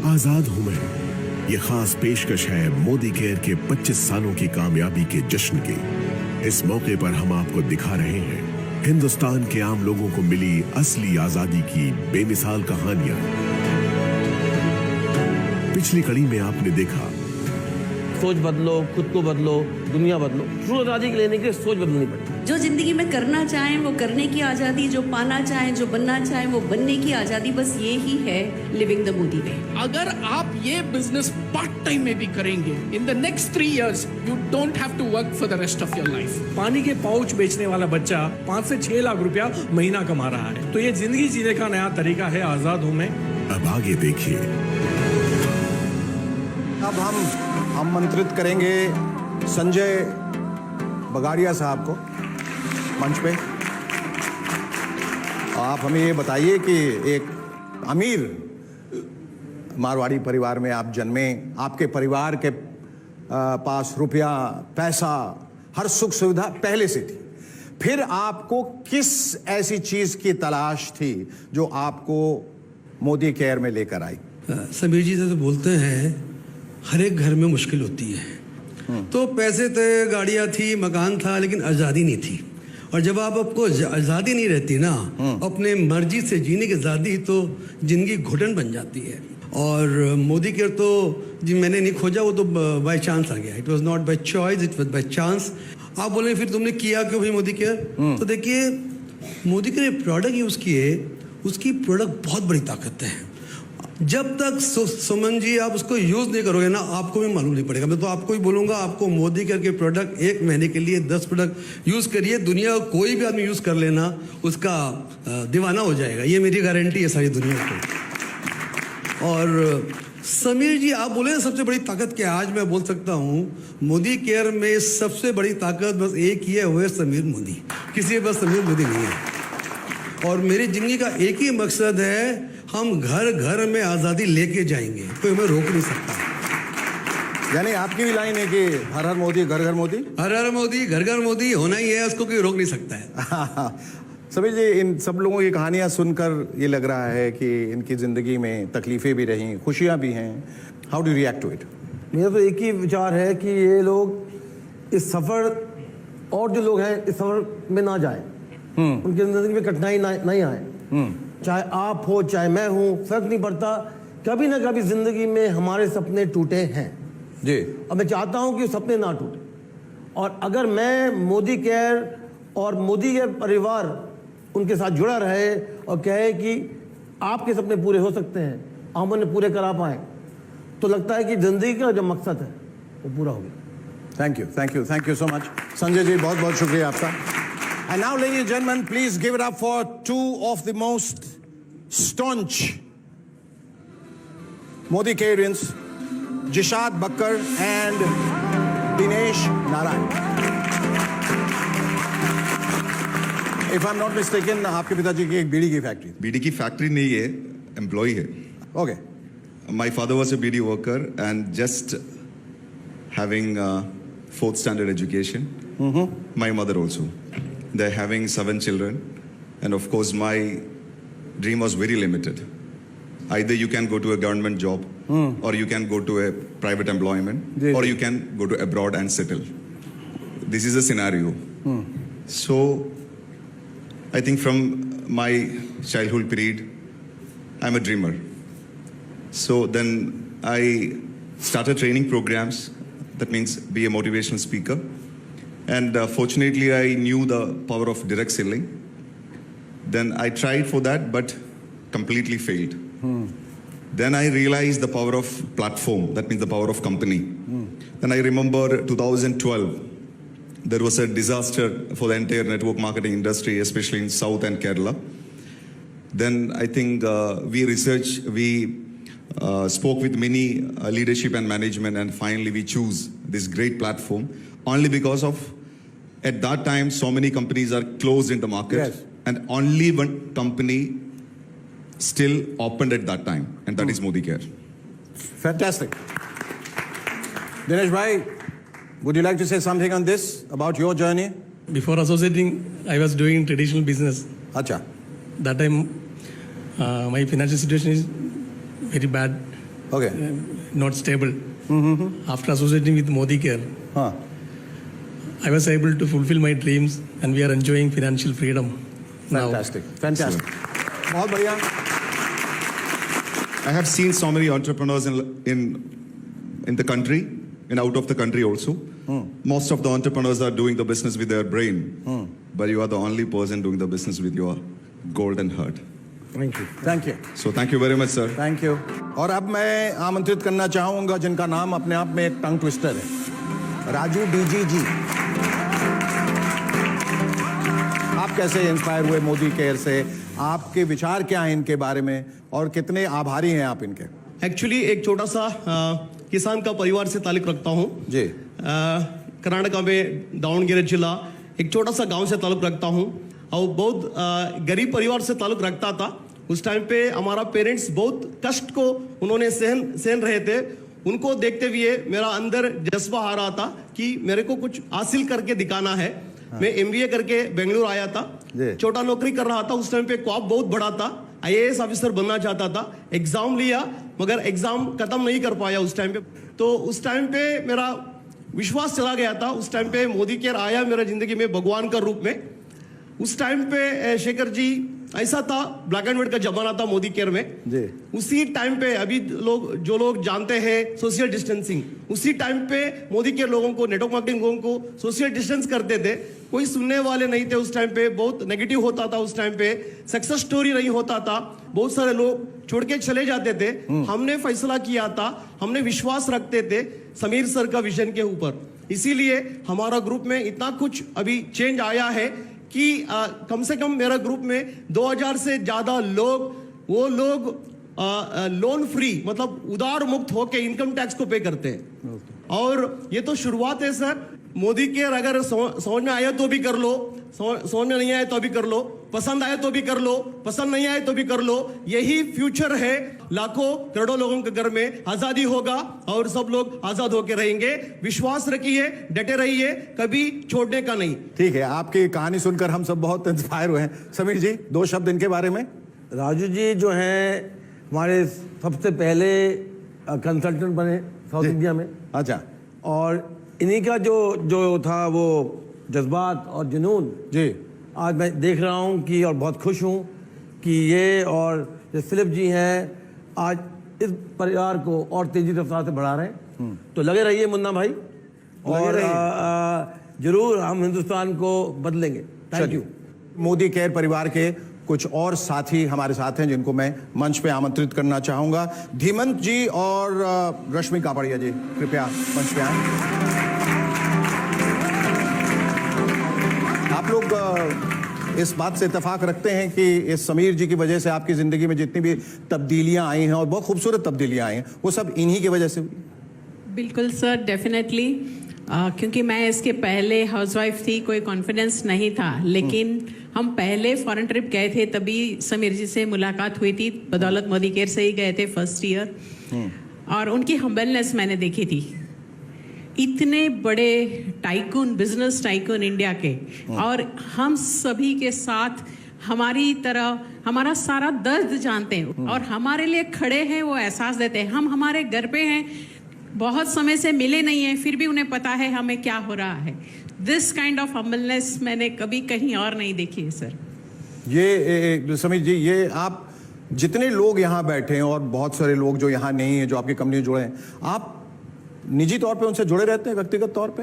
आजाद हूं मैं, ये खास पेशकश है मोदी केयर के 25 सालों की कामयाबी के जश्न की। इस मौके पर हम आपको दिखा रहे हैं हिंदुस्तान के आम लोगों को मिली असली आजादी की बेमिसाल कहानियां। पिछली कड़ी में आपने देखा सोच बदलो, खुद को बदलो, दुनिया बदलो। ट्रू आजादी लेने के लिए सोच बदलनी पड़ती। जो जिंदगी में करना चाहें वो करने की आजादी, जो पाना चाहें, जो बनना चाहें वो बनने की आजादी, बस ये ही है लिविंग द मोदी वे। अगर आप ये बिजनेस पार्ट टाइम में भी करेंगे, in the next 3 years you don't have to work for the rest of your life. पानी के पाउच बेचने वाला बच्चा 5 से 6 लाख रुपया महीना कमा रहा है, तो ये जिंदगी जीने का नया तरीका है आजाद हूं मैं। अब आगे देखिए। अब हम आमंत्रित करेंगे संजय बगाड़िया साहब को मंच पे। आप हमें ये बताइए कि एक अमीर मारवाड़ी परिवार में आप जन्मे, आपके परिवार के पास रुपया, पैसा, हर सुख सुविधा पहले से थी, फिर आपको किस ऐसी चीज की तलाश थी जो आपको मोदी केयर में लेकर आई? समीर जी तो बोलते हैं हर एक घर में मुश्किल होती है। तो पैसे थे, गाड़ियाँ थी, मकान था, लेकिन आज़ादी नहीं थी। और जब आपको आज़ादी नहीं रहती ना, अपने मर्जी से जीने की आज़ादी, तो जिंदगी घुटन बन जाती है। और मोदी केयर तो जी मैंने नहीं खोजा, वो तो बाय चांस आ गया। It was not by choice, it was by chance. आप बोले फिर तुमने किया क्यों भाई मोदी केयर? तो देखिए, मोदी केयर प्रोडक्ट यूज़ किए, उसकी प्रोडक्ट बहुत बड़ी ताकत है। जब तक सुमन जी आप उसको यूज़ नहीं करोगे ना, आपको भी मालूम नहीं पड़ेगा। मैं तो आपको ही बोलूँगा, आपको मोदी करके प्रोडक्ट 1 महीने के लिए 10 प्रोडक्ट यूज़ करिए, दुनिया का कोई भी आदमी यूज़ कर लेना, उसका दीवाना हो जाएगा। ये मेरी गारंटी है सारी दुनिया को। और समीर जी आप बोले सबसे बड़ी ताकत क्या? आज मैं बोल सकता हूँ मोदी केयर में सबसे बड़ी ताकत बस एक ही है, वो है समीर मोदी। किसी बस समीर मोदी नहीं है। और मेरी ज़िंदगी का एक ही मकसद है, हम घर घर में आज़ादी लेके जाएंगे, कोई हमें रोक नहीं सकता। यानी आपकी भी लाइन है कि हर हर मोदी, घर घर मोदी। हर हर मोदी, घर घर मोदी होना ही है, उसको कोई रोक नहीं सकता है। सभी जी, इन सब लोगों की कहानियां सुनकर ये लग रहा है कि इनकी ज़िंदगी में तकलीफ़ें भी रहीं, खुशियां भी हैं। How do react to it? मेरा तो एक ही विचार है कि ये लोग इस सफ़र, और जो लोग हैं इस सफ़र में ना जाएं, उनकी ज़िंदगी में कठिनाई नहीं आए। चाहे आप हो, चाहे मैं हूँ, फर्क नहीं पड़ता। कभी ना कभी ज़िंदगी में हमारे सपने टूटे हैं जी, और मैं चाहता हूँ कि सपने ना टूटे। और अगर मैं मोदी केयर और मोदी के परिवार उनके साथ जुड़ा रहे और कहे कि आपके सपने पूरे हो सकते हैं, हम उन्हें पूरे करा पाएँ, तो लगता है कि ज़िंदगी का जो मकसद है वो पूरा हो गया। Thank you, thank you, thank you so much Sanjay ji, बहुत बहुत शुक्रिया आपका। And now, ladies and gentlemen, please give it up for 2 of the most staunch Modi Careans, Jishad Bakkar and Dinesh Narayan. If I'm not mistaken, आपके पिताजी की एक बीड़ी की factory? बीड़ी की फैक्ट्री नहीं है, एम्प्लॉय है। Okay. My father was a BD worker and just having 4th standard education. My mother also. They're having 7 children, and of course my dream was very limited. Either you can go to a government job, or you can go to a private employment, or you can go to abroad and settle. This is a scenario. So I think from my childhood period, I'm a dreamer. So then I started training programs, that means be a motivational speaker. And fortunately, I knew the power of direct selling. Then I tried for that, but completely failed. Then I realized the power of platform, that means the power of company. Then I remember 2012, there was a disaster for the entire network marketing industry, especially in South and Kerala. Then I think we spoke with many leadership and management, and finally we choose this great platform only because of, at that time, so many companies are closed in the market. Yes. And only one company still opened at that time, and that is Modi Care. Fantastic. Dinesh bhai, would you like to say something on this, about your journey? Before associating, I was doing traditional business. Acha. That time, my financial situation is very bad. Okay. Not stable. After associating with Modi Care, हाँ. I was able to fulfill my dreams and we are enjoying financial freedom now. Fantastic. बहुत बढ़िया. I have seen so many entrepreneurs in the country and out of the country also. Most of the entrepreneurs are doing the business with their brain, but you are the only person doing the business with your golden heart. Thank you. So thank you very much, sir. Thank you. और अब मैं आमंत्रित करना चाहूंगा जिनका नाम अपने आप में एक टंग ट्विस्टर है, राजू डीजी जी. आप कैसे इंस्पायर हुए मोदी केयर से? आपके विचार क्या हैं इनके बारे में और कितने आभारी हैं आप इनके? एक्चुअली एक छोटा सा किसान का परिवार से ताल्लुक रखता हूँ जी. कर्नाटका में दावणगेरे जिला एक छोटा सा गांव से ताल्लुक रखता हूँ और बहुत गरीब परिवार से ताल्लुक रखता था. उस टाइम पे हमारा पेरेंट्स बहुत कष्ट को उन्होंने सहन रहे थे. उनको देखते हुए मेरा अंदर जज्बा आ रहा था कि मेरे को कुछ हासिल करके दिखाना है. मैं MBA करके बेंगलुरु आया था. छोटा नौकरी कर रहा था. उस टाइम पे ख्वाब बहुत बड़ा था. IAS ऑफिसर बनना चाहता था. एग्जाम लिया मगर एग्जाम खत्म नहीं कर पाया उस टाइम पे. तो उस टाइम पे मेरा विश्वास चला गया था. उस टाइम पे मोदी केयर आया मेरा जिंदगी में भगवान का रूप में. उस टाइम पे शेखर जी ऐसा था, ब्लैक एंड व्हाइट का जमाना था मोदी केयर में जी. उसी टाइम पे अभी जो लोग जानते हैं सोशल डिस्टेंसिंग, उसी टाइम पे मोदी केयर लोगों को, नेटवर्क मार्केटिंग लोगों को सोशल डिस्टेंस करते थे. कोई सुनने वाले नहीं थे उस टाइम पे. बहुत नेगेटिव होता था उस टाइम पे. सक्सेस स्टोरी नहीं होता था. बहुत सारे लोग छोड़ के चले जाते थे. हमने फैसला किया था, हमने विश्वास रखते थे समीर सर का विजन के ऊपर. इसीलिए हमारा ग्रुप में इतना कुछ अभी चेंज आया है कि कम से कम मेरा ग्रुप में 2000 से ज्यादा लोग लोन फ्री मतलब उधार मुक्त होके इनकम टैक्स को पे करते हैं. और ये तो शुरुआत है सर. मोदी केयर अगर समझ में आया तो भी कर लो, समझ में नहीं आया तो भी कर लो, पसंद आया तो भी कर लो, पसंद नहीं आया तो भी कर लो. यही फ्यूचर है. लाखों करोड़ों लोगों के घर में आजादी होगा और सब लोग आजाद होकर रहेंगे. विश्वास रखिए, डटे रहिए, कभी छोड़ने का नहीं. ठीक है. आपकी कहानी सुनकर हम सब बहुत इंस्पायर हुए हैं. समीर जी, 2 शब्द इनके बारे में. राजू जी जो हैं हमारे सबसे पहले कंसल्टेंट बने साउथ इंडिया में. अच्छा. और इन्हीं का जो था वो जज्बात और जुनून जी आज मैं देख रहा हूँ कि और बहुत खुश हूँ कि ये और जो फिलिप जी हैं आज इस परिवार को और तेजी रफ्तार से बढ़ा रहे हैं. तो लगे रहिए मुन्ना भाई और जरूर हम हिंदुस्तान को बदलेंगे. Thank you. मोदी केयर परिवार के कुछ और साथी हमारे साथ हैं जिनको मैं मंच पे आमंत्रित करना चाहूंगा. धीमंत जी और रश्मि कापड़िया जी कृपया मंच पे आएं. आप लोग इस बात से इत्तेफाक रखते हैं कि इस समीर जी की वजह से आपकी जिंदगी में जितनी भी तब्दीलियां आई हैं और बहुत खूबसूरत तब्दीलियां आई हैं वो सब इन्हीं की वजह से हुई? बिल्कुल सर, डेफिनेटली. क्योंकि मैं इसके पहले हाउसवाइफ थी, कोई कॉन्फिडेंस नहीं था. लेकिन हम पहले फॉरेन ट्रिप गए थे तभी समीर जी से मुलाकात हुई थी. बदौलत मोदी केयर से ही गए थे फर्स्ट ईयर. और उनकी हम्बलनेस मैंने देखी थी. इतने बड़े टाइकून, बिजनेस टाइकून इंडिया के, और हम सभी के साथ हमारी तरह हमारा सारा दर्द जानते हैं और हमारे लिए खड़े हैं, वो एहसास देते हैं. हम हमारे घर पे हैं, बहुत समय से मिले नहीं हैं, फिर भी उन्हें पता है हमें क्या हो रहा है. दिस काइंड ऑफ हम्बलनेस मैंने कभी कहीं और नहीं देखी है सर. ये समीर जी, ये आप जितने लोग यहाँ बैठे हैं और बहुत सारे लोग जो यहाँ नहीं हैं, जो आपकी कंपनी जुड़े हैं, आप निजी तौर पे उनसे जुड़े रहते हैं व्यक्तिगत तौर पे?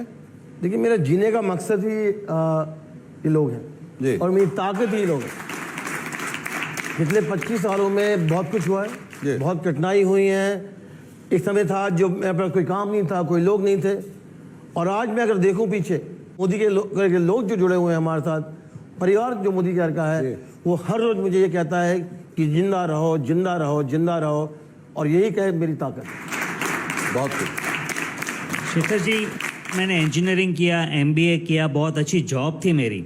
देखिए, मेरा जीने का मकसद ही ये लोग हैं जी. और मेरी ताकत ही लोग हैं. पिछले 25 सालों में बहुत कुछ हुआ है, बहुत कठिनाई हुई है. एक समय था जो मेरे पास कोई काम नहीं था, कोई लोग नहीं थे. और आज मैं अगर देखूं पीछे, मोदी के लोग जो जुड़े हुए हैं हमारे साथ, परिवार जो मोदी केयर का है, वो हर रोज मुझे ये कहता है कि जिंदा रहो, जिंदा रहो, जिंदा रहो. और यही कहे मेरी ताकत. बहुत कुछ. शेखर जी, मैंने इंजीनियरिंग किया, MBA किया, बहुत अच्छी जॉब थी मेरी.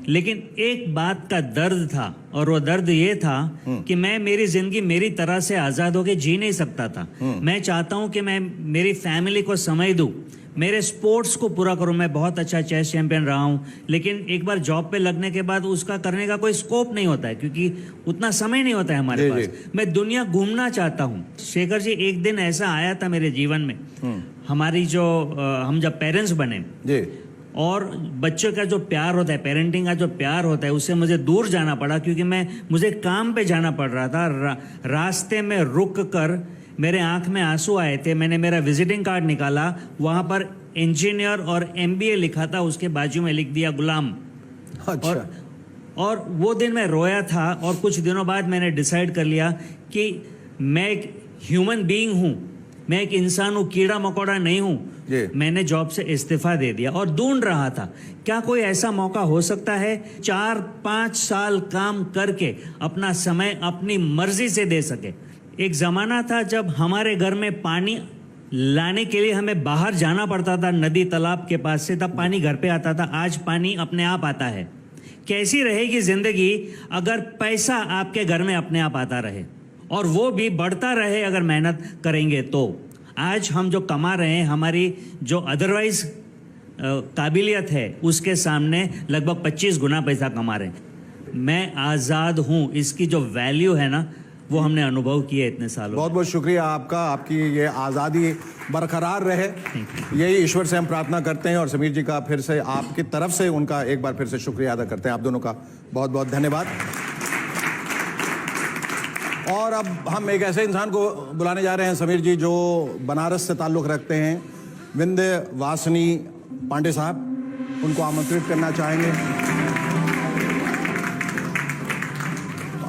लेकिन एक बात का दर्द था और वो दर्द ये था कि मैं मेरी जिंदगी मेरी तरह से आजाद होकर जी नहीं सकता था. मैं चाहता हूं कि मैं मेरी फैमिली को समय दूं, मेरे स्पोर्ट्स को पूरा करूं। मैं बहुत अच्छा चेस चैंपियन रहा हूं, लेकिन एक बार जॉब पे लगने के बाद उसका करने का कोई स्कोप नहीं होता है, क्योंकि उतना समय नहीं होता है हमारे पास। मैं दुनिया घूमना चाहता हूं। शेखर जी, एक दिन ऐसा आया था मेरे जीवन में, हमारी जो हम जब पेरेंट्स बने और बच्चों का जो प्यार होता है, पेरेंटिंग का जो प्यार होता है, उससे मुझे दूर जाना पड़ा, क्योंकि मुझे काम पे जाना पड़ रहा था। रास्ते में रुक कर मेरे आंख में आंसू आए थे। मैंने मेरा विजिटिंग कार्ड निकाला, वहां पर इंजीनियर और MBA लिखा था, उसके बाजू में लिख दिया गुलाम। अच्छा। और वो दिन मैं रोया था, और कुछ दिनों बाद मैंने डिसाइड कर लिया कि मैं एक ह्यूमन बीइंग हूं, मैं एक इंसान हूं, कीड़ा मकोड़ा नहीं हूं। मैंने जॉब से इस्तीफा दे दिया और ढूंढ रहा था क्या कोई ऐसा मौका हो सकता है 4-5 साल काम करके अपना समय अपनी मर्जी से दे सके। एक जमाना था जब हमारे घर में पानी लाने के लिए हमें बाहर जाना पड़ता था, नदी तालाब के पास से, तब पानी घर पे आता था। आज पानी अपने आप आता है। कैसी रहेगी जिंदगी अगर पैसा आपके घर में अपने आप आता रहे, और वो भी बढ़ता रहे अगर मेहनत करेंगे तो। आज हम जो कमा रहे हैं, हमारी जो अदरवाइज काबिलियत है, उसके सामने लगभग 25 गुना पैसा कमा रहे हैं। मैं आज़ाद हूँ, इसकी जो वैल्यू है ना, वो हमने अनुभव किया इतने सालों। बहुत बहुत शुक्रिया आपका, आपकी ये आज़ादी बरकरार रहे, यही ईश्वर से हम प्रार्थना करते हैं। और समीर जी का फिर से आपकी तरफ से उनका एक बार फिर से शुक्रिया अदा करते हैं। आप दोनों का बहुत बहुत धन्यवाद। और अब हम एक ऐसे इंसान को बुलाने जा रहे हैं समीर जी, जो बनारस से ताल्लुक़ रखते हैं, विंध्यवासिनी पांडे साहब, उनको आमंत्रित करना चाहेंगे।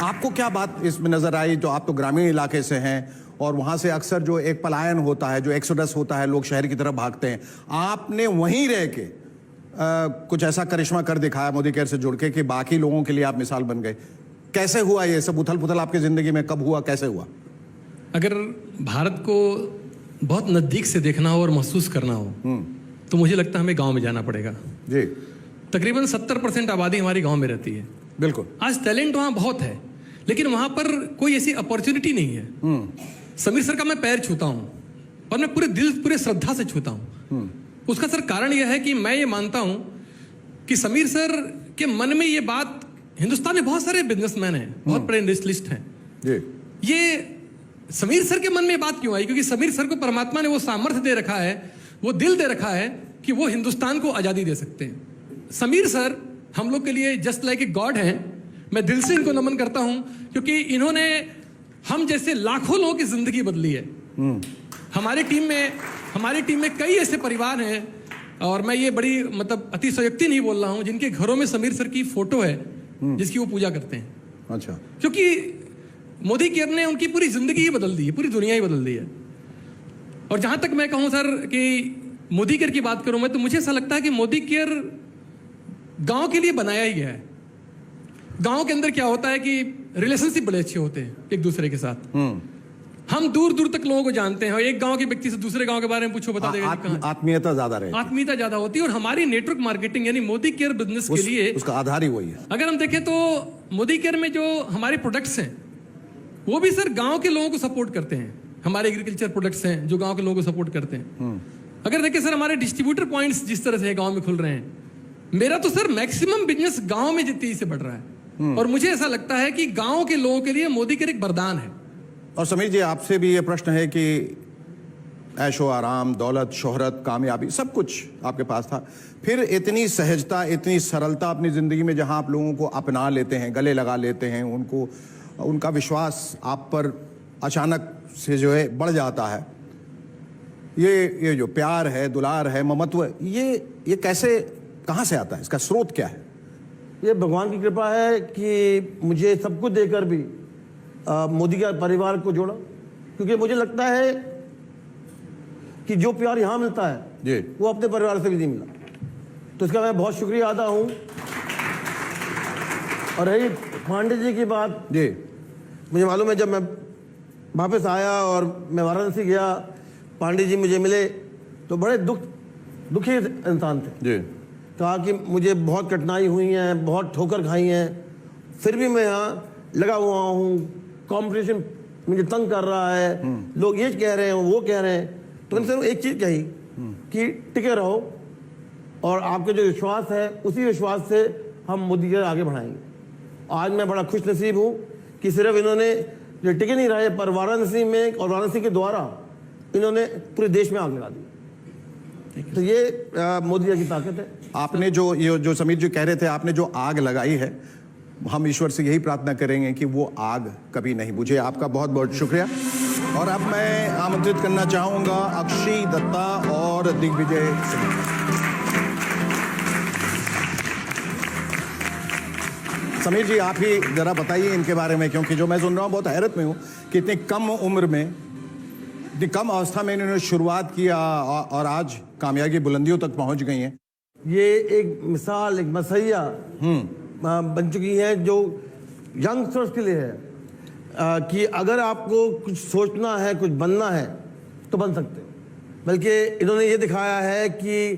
आपको क्या बात इसमें नजर आई, जो आप तो ग्रामीण इलाके से हैं और वहां से अक्सर जो एक पलायन होता है, जो एक्सोडस होता है, लोग शहर की तरफ भागते हैं, आपने वहीं रह के कुछ ऐसा करिश्मा कर दिखाया मोदी केयर से जुड़ के कि बाकी लोगों के लिए आप मिसाल बन गए। कैसे हुआ ये सब उथल पुथल आपकी जिंदगी में, कब हुआ, कैसे हुआ? अगर भारत को बहुत नजदीक से देखना हो और महसूस करना हो तो मुझे लगता है हमें गांव में जाना पड़ेगा जी। तकरीबन 70% आबादी हमारी गांव में रहती है। बिल्कुल। आज टैलेंट वहां बहुत है, लेकिन वहां पर कोई ऐसी अपॉर्चुनिटी नहीं है। समीर सर का मैं पैर छूता हूं, और मैं पूरे दिल, पूरे श्रद्धा से छूता हूं। उसका सर कारण यह है कि मैं ये मानता हूं कि समीर सर के मन में ये बात, हिंदुस्तान में बहुत सारे बिजनेसमैन हैं, बहुत बड़े इंडस्ट्रियलिस्ट हैं, ये समीर सर के मन में बात क्यों आई? क्योंकि समीर सर को परमात्मा ने वो सामर्थ्य दे रखा है, वो दिल दे रखा है कि वो हिंदुस्तान को आजादी दे सकते हैं। समीर सर हम लोग के लिए जस्ट लाइक ए गॉड हैं। मैं दिल से इनको नमन करता हूं, क्योंकि इन्होंने हम जैसे लाखों लोगों की जिंदगी बदली है। हमारी टीम में कई ऐसे परिवार हैं, और मैं ये बड़ी मतलब अतिशयोक्ति नहीं बोल रहा हूं, जिनके घरों में समीर सर की फोटो है जिसकी वो पूजा करते हैं। अच्छा। क्योंकि मोदी केयर ने उनकी पूरी जिंदगी ही बदल दी है, पूरी दुनिया ही बदल दी है। और जहां तक मैं कहूं सर कि मोदी केयर की बात करूं मैं, तो मुझे ऐसा लगता है कि मोदी केयर गांव के लिए बनाया ही है। गांव के अंदर क्या होता है कि रिलेशनशिप बड़े अच्छे होते हैं एक दूसरे के साथ। हम दूर दूर तक लोगों को जानते हैं, और एक गांव के व्यक्ति से दूसरे गांव के बारे में पूछो, बता देगा। आत्मीयता ज्यादा रहती है, आत्मीयता ज्यादा होती है। और हमारी नेटवर्क मार्केटिंग यानी मोदी केयर बिजनेस के लिए उसका आधार ही वही है। अगर हम देखें तो मोदी केयर में जो हमारे प्रोडक्ट्स हैं, वो भी सर गांव के लोगों को सपोर्ट करते हैं। हमारे एग्रीकल्चर प्रोडक्ट्स हैं जो गांव के लोगों को सपोर्ट करते हैं। अगर देखें सर, हमारे डिस्ट्रीब्यूटर पॉइंट्स जिस तरह से गांव में खुल रहे हैं, मेरा तो सर मैक्सिमम बिजनेस गांव में तेजी से बढ़ रहा है। और मुझे ऐसा लगता है कि गांव के लोगों के लिए मोदी केयर एक वरदान है। और समीर जी, आपसे भी ये प्रश्न है कि ऐशो आराम, दौलत, शोहरत, कामयाबी, सब कुछ आपके पास था, फिर इतनी सहजता, इतनी सरलता अपनी जिंदगी में, जहां आप लोगों को अपना लेते हैं, गले लगा लेते हैं, उनको, उनका विश्वास आप पर अचानक से जो है बढ़ जाता है। ये जो प्यार है, दुलार है, ममत्व, ये कैसे, कहां से आता है? इसका स्रोत क्या है? ये भगवान की कृपा है कि मुझे सब कुछ देकर भी मोदी के परिवार को जोड़ा, क्योंकि मुझे लगता है कि जो प्यार यहाँ मिलता है वो अपने परिवार से भी नहीं मिला। तो इसका मैं बहुत शुक्रिया अदा हूँ। और रही पांडे जी की बात, मुझे मालूम है, जब मैं वापस आया और मैं वाराणसी गया, पांडे जी मुझे मिले तो बड़े दुखी इंसान थे। कहा कि मुझे बहुत कठिनाई हुई है, बहुत ठोकर खाई हैं, फिर भी मैं यहाँ लगा हुआ हूँ, कंपटीशन मुझे तंग कर रहा है, लोग ये कह रहे हैं, वो कह रहे हैं। तो मैंने सिर्फ एक चीज़ कही कि टिके रहो और आपके जो विश्वास है उसी विश्वास से हम मोदी केयर आगे बढ़ाएंगे। आज मैं बड़ा खुश नसीब हूँ कि सिर्फ इन्होंने जो टिके नहीं रहे पर वाराणसी में और वाराणसी के द्वारा इन्होंने पूरे देश में आग लगा दी। तो ये मोदी जी की ताकत है। आपने जो समीर जी कह रहे थे, आपने जो आग लगाई है, हम ईश्वर से यही प्रार्थना करेंगे कि वो आग कभी नहीं बुझे। आपका बहुत बहुत शुक्रिया। और अब मैं आमंत्रित करना चाहूंगा अक्षय दत्ता और दिग्विजय सिंह। समीर जी, आप ही जरा बताइए इनके बारे में, क्योंकि जो मैं सुन रहा हूँ बहुत हैरत में हूँ कि इतनी कम उम्र में, इतनी कम अवस्था में इन्होंने शुरुआत किया और आज कामयाबी बुलंदियों तक पहुंच गई हैं। ये एक मिसाल, एक मसैया बन चुकी है जो यंगस्टर्स के लिए है कि अगर आपको कुछ सोचना है, कुछ बनना है तो बन सकते हैं। बल्कि इन्होंने ये दिखाया है कि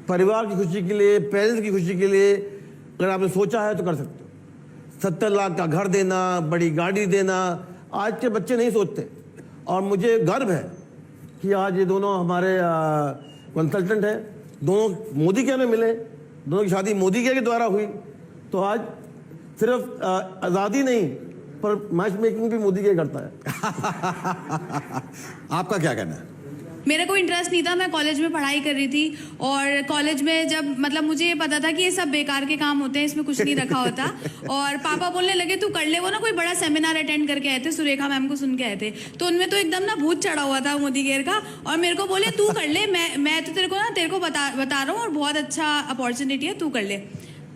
परिवार की खुशी के लिए, पेरेंट्स की खुशी के लिए अगर आपने सोचा है तो कर सकते हो। 70 लाख का घर देना, बड़ी गाड़ी देना, आज के बच्चे नहीं सोचते। और मुझे गर्व है कि आज ये दोनों हमारे कंसल्टेंट हैं, दोनों मोदी केयर में मिले, दोनों की शादी मोदी केयर के द्वारा हुई। तो आज सिर्फ आज़ादी नहीं पर मैच मेकिंग भी मोदी केयर करता है। आपका क्या कहना है? मेरा कोई इंटरेस्ट नहीं था, मैं कॉलेज में पढ़ाई कर रही थी और कॉलेज में जब मतलब मुझे ये पता था कि ये सब बेकार के काम होते हैं, इसमें कुछ नहीं रखा होता। और पापा बोलने लगे तू कर ले। वो ना कोई बड़ा सेमिनार अटेंड करके आए थे, सुरेखा मैम को सुन के आए थे, तो उनमें तो एकदम ना भूत चढ़ा हुआ था मोदी केयर का। और मेरे को बोले तू कर ले, मैं तो तेरे को बता रहा हूँ और बहुत अच्छा अपॉर्चुनिटी है, तू कर ले।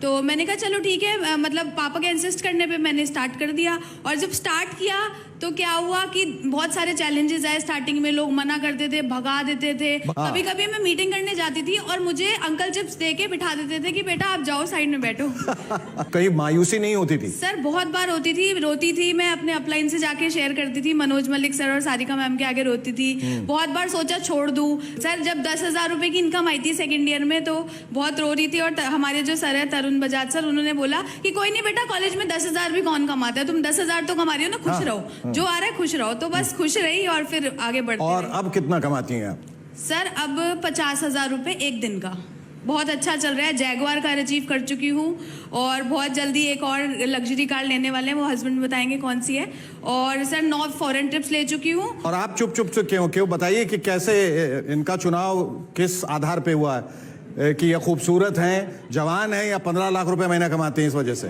तो मैंने कहा चलो ठीक है, मतलब पापा के इंसिस्ट करने पे मैंने स्टार्ट कर दिया। और जब स्टार्ट किया तो क्या हुआ कि बहुत सारे चैलेंजेस आए। स्टार्टिंग में लोग मना करते थे, भगा देते थे। कभी कभी मैं मीटिंग करने जाती थी और मुझे अंकल चिप्स दे के बिठा देते थे कि बेटा आप जाओ साइड में बैठो। कहीं मायूसी नहीं होती थी? सर बहुत बार होती थी, रोती थी। मैं अपने अपलाइन से जाके शेयर करती थी, मनोज मलिक सर और सारिका मैम के आगे रोती थी। बहुत बार सोचा छोड़ दूं। सर जब 10,000 रुपए की इनकम आई थी सेकेंड ईयर में तो बहुत रो रही थी। और हमारे जो सर है तरुण बजाज सर, उन्होंने बोला कि कोई नहीं बेटा, कॉलेज में 10,000 भी कौन कमाता है, तुम 10,000 तो कमा रही हो ना, खुश रहो, जो आ रहा है खुश रहो। तो बस खुश रही और फिर आगे बढ़ते और रही। अब कितना कमाती हैं आप? सर अब 50,000 रुपए एक दिन का, बहुत अच्छा चल रहा है। जैगुआर कार अचीव कर चुकी हूँ और बहुत जल्दी एक और लग्जरी कार लेने वाले हैं, वो हस्बैंड बताएंगे कौन सी है। और सर 9 फॉरेन ट्रिप्स ले चुकी हूँ। और आप चुप चुप से क्यों बताइए कि कैसे इनका चुनाव किस आधार पे हुआ है कि ये खूबसूरत हैं, जवान हैं या 15 लाख रुपए महीना कमाते हैं इस वजह से?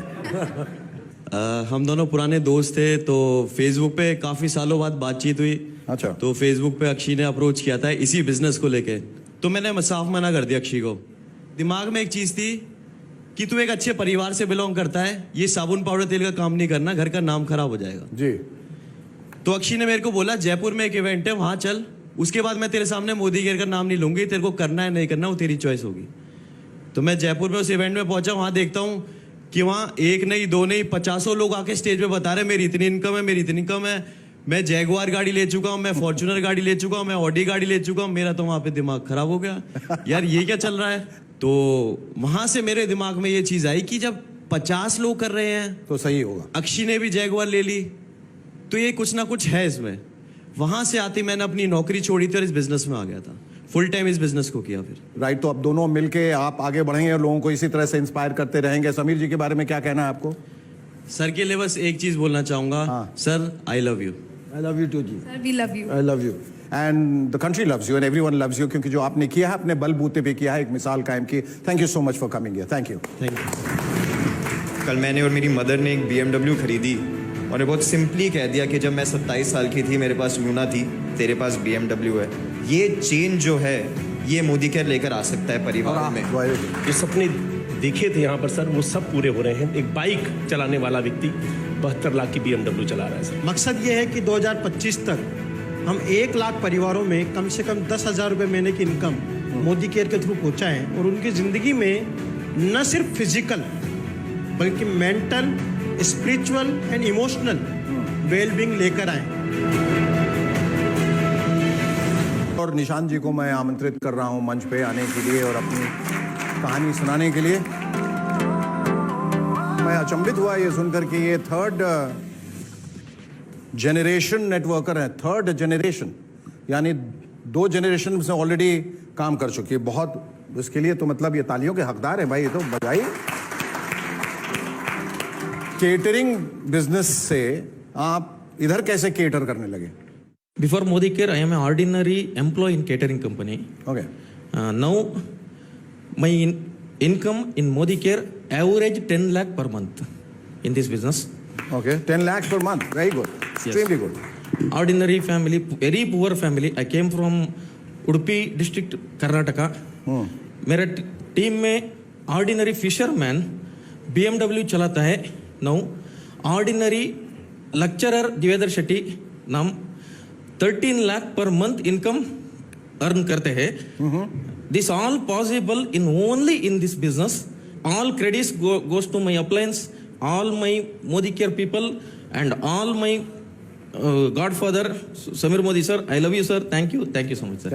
हम दोनों पुराने दोस्त थे, तो फेसबुक पे काफी सालों बाद बातचीत हुई। अच्छा। तो फेसबुक पे अक्षय ने अप्रोच किया था इसी बिजनेस को लेके, तो मैंने साफ मना कर दिया अक्षय को। दिमाग में एक चीज थी कि तू एक अच्छे परिवार से बिलोंग करता है, ये साबुन पाउडर तेल का काम नहीं करना, घर का नाम खराब हो जाएगा जी। तो अक्षय ने मेरे को बोला जयपुर में एक इवेंट है, वहां चल, उसके बाद मैं तेरे सामने मोदी केयर का नाम नहीं लूंगी, तेरे को करना है नहीं करना वो तेरी चॉइस होगी। तो मैं जयपुर में उस इवेंट में पहुंचा, वहां देखता हूँ कि वहां एक नहीं, दो नहीं, 50 लोग आके स्टेज पे बता रहे मेरी इतनी इनकम है, मेरी इतनी इनकम है, मैं जैगुआर गाड़ी ले चुका हूं, मैं फॉर्च्यूनर गाड़ी ले चुका हूं, मैं ऑडी गाड़ी ले चुका हूं। मेरा तो वहां पे दिमाग खराब हो गया, यार ये क्या चल रहा है। तो वहां से मेरे दिमाग में ये चीज आई कि जब 50 लोग कर रहे हैं तो सही होगा। अक्षय ने भी जैगुआर ले ली, तो ये कुछ ना कुछ है इसमें। वहां से आती मैंने अपनी नौकरी छोड़ी थी और इस बिजनेस में आ गया था, फुल टाइम इस बिजनेस को किया फिर। राइट, तो अब दोनों मिलके आप आगे बढ़ेंगे और लोगों को इसी तरह से इंस्पायर करते रहेंगे। समीर जी के बारे में क्या कहना है आपको? सर के लिए बस एक चीज बोलना चाहूंगा, sir I love you. I love you too जी। Sir we love you. I love you and the country loves you and everyone loves you, क्योंकि जो आपने किया है अपने बलबूते पे किया है, एक मिसाल कायम की। Thank you so much for coming here. Thank you. Thank you. कल मैंने और मेरी मदर ने एक BMW खरीदी और ने बहुत सिंपली कह दिया कि जब मैं 27 साल की थी मेरे पास लूना थी, तेरे पास BMW है। ये चेंज जो है ये मोदी केयर लेकर आ सकता है परिवार में। जो सपने देखे थे यहाँ पर सर वो सब पूरे हो रहे हैं। एक बाइक चलाने वाला व्यक्ति 72 लाख की BMW चला रहा है सर। मकसद ये है कि 2025 तक हम 1 लाख परिवारों में कम से कम 10,000 रुपये महीने की इनकम मोदी केयर के थ्रू पहुँचाएं और उनकी ज़िंदगी में न सिर्फ फिजिकल बल्कि mental, spiritual and emotional wellbeing लेकर आए। और निशांत जी को मैं आमंत्रित कर रहा हूं मंच पे आने के लिए और अपनी कहानी सुनाने के लिए। मैं अचंभित हुआ ये सुनकर कि ये 3rd जनरेशन नेटवर्कर है। 3rd जनरेशन यानी 2 जनरेशन से ऑलरेडी काम कर चुकी है। बहुत इसके लिए तो मतलब ये तालियों के हकदार है भाई, ये तो बधाई। केटरिंग बिजनेस से आप इधर कैसे केटर करने लगे? Before Modi Care, I am an ordinary employee in catering company. Okay. Now, my income in Modi Care average 10 lakh per month in this business. Okay, 10 lakhs per month. Very good. Extremely good. Ordinary family, very poor family. I came from Udupi district, Karnataka. मेरा team में ordinary fisherman BMW चलाता है. Now ordinary lecturer Divedar Shetty नाम 13 lakh per month income earn करते हैं. This all possible in only in this business. All credits goes to my appliance, all my Modi care people and all my godfather Sameer Modi sir. I love you sir. Thank you so much sir.